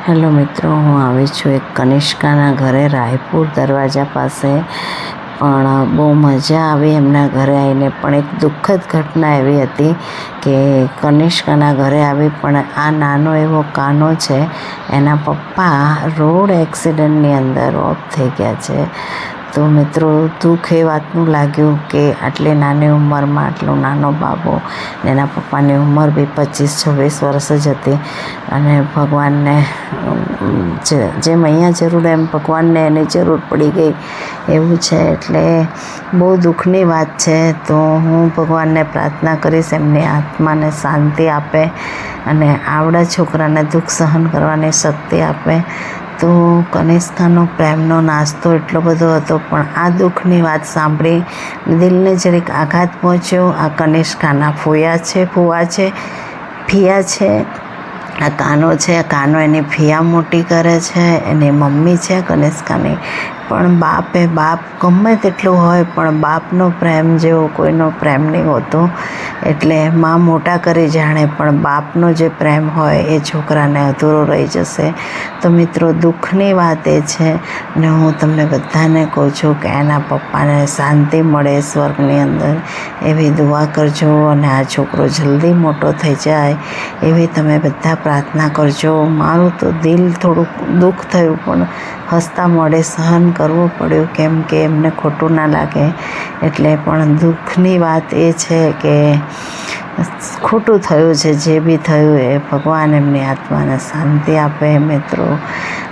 Hello મિત્રો, હું આવી છું એક કનિષ્કાના ઘરે રાયપુર દરવાજા પાસે. પણ બહુ મજા આવી એમના ઘરે આવીને. પણ એક દુઃખદ ઘટના એવી હતી કે કનિષ્કાના ઘરે આવી પણ આ નાનો એવો કાનો છે, એના પપ્પા રોડ એક્સિડન્ટની અંદર ઓફ થઈ ગયા છે. તો મિત્રો, દુઃખ એ વાતનું લાગ્યું કે આટલી નાની ઉંમરમાં આટલો નાનો બાબો, એના પપ્પાની ઉંમર બી 25-26 વર્ષ જ હતી. અને ભગવાનને જેમ અહીંયા જરૂર એમ ભગવાનને એની જરૂર પડી ગઈ એવું છે. એટલે બહુ દુઃખની વાત છે. તો હું ભગવાનને પ્રાર્થના કરીશ એમની આત્માને શાંતિ આપે અને આવડા છોકરાને દુઃખ સહન કરવાની શક્તિ આપે. તો કનિષ્કાનો પ્રેમનો નાસ્તો એટલો બધો હતો, પણ આ દુઃખની વાત સાંભળી દિલને જરીક આઘાત પહોંચ્યો. આ કનિષ્કાના ફુવા છે, ફિયા છે. આ કાનો છે, આ કાનો એની ફિયા મોટી કરે છે. એની મમ્મી છે કનિષ્કાની. પણ બાપ ગમે તેટલું હોય પણ બાપનો પ્રેમ જેવો કોઈનો પ્રેમ નહીં હોતો. એટલે માં મોટા કરી જાણે, પણ બાપનો જે પ્રેમ હોય એ છોકરાને અધૂરો રહી જશે. તો મિત્રો, દુઃખની વાત એ છે ને હું તમને બધાને કહું છું કે એના પપ્પાને શાંતિ મળે સ્વર્ગની અંદર એવી દુઆ કરજો. અને આ છોકરો જલ્દી મોટો થઈ જાય એવી તમે બધા પ્રાર્થના કરજો. મારું તો દિલ થોડુંક દુઃખ થયું, પણ હસતા મોઢે સહન કરવું પડ્યું, કેમ કે એમને ખોટું ના લાગે એટલે. પણ દુઃખની વાત એ છે કે ખોટું થયું છે. જે બી થયું એ ભગવાન એમની આત્માને શાંતિ આપે. મિત્રો,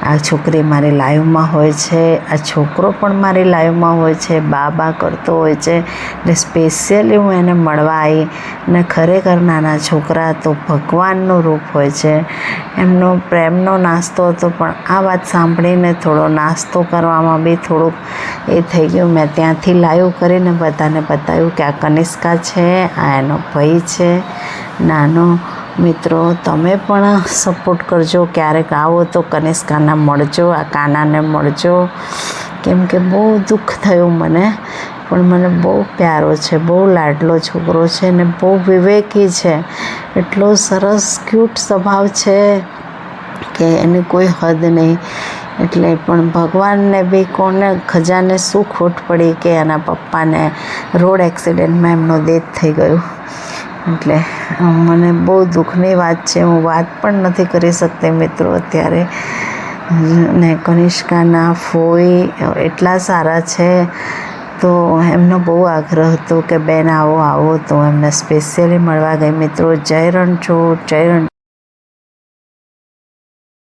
આ છોકરી મારી લાઈવમાં હોય છે, આ છોકરો પણ મારી લાઈવમાં હોય છે, બા કરતો હોય છે. એટલે સ્પેશિયલી હું એને મળવા આવી. ને ખરેખર નાના છોકરા તો ભગવાનનું રૂપ હોય છે. એમનો પ્રેમનો નાસ્તો હતો, પણ આ વાત સાંભળીને થોડો નાસ્તો કરવામાં બી થોડુંક એ થઈ ગયું. મેં ત્યાંથી લાઈવ કરીને બધાને બતાવ્યું કે આ કનિષ્કા છે, આ એનો ભાઈ છે નાનો. મિત્રો, તમે પણ સપોર્ટ કરજો. ક્યારેક આવો તો કનિષ્કાના મળજો, આ કાનાને મળજો. કેમ કે બહુ દુઃખ થયું મને, પણ મને બહુ પ્યારો છે, બહુ લાડલો છોકરો છે ને બહુ વિવેકી છે. એટલો સરસ ક્યુટ સ્વભાવ છે કે એની કોઈ હદ નહીં. એટલે પણ ભગવાનને બી કોને ખજાને શું ખોટ પડી કે એના પપ્પાને રોડ એક્સિડન્ટમાં એમનો ડેથ થઈ ગયું. એટલે મને બહુ દુઃખની વાત છે. હું વાત પણ નથી કરી શકતી મિત્રો અત્યારે. ને કનિષ્કાના ફોઈ એટલા સારા છે. તો એમનો બહુ આગ્રહ હતો કે બેન આવો. તો એમને સ્પેશિયલી મળવા ગઈ. મિત્રો, જય રણછોડ, જય રણછોડ.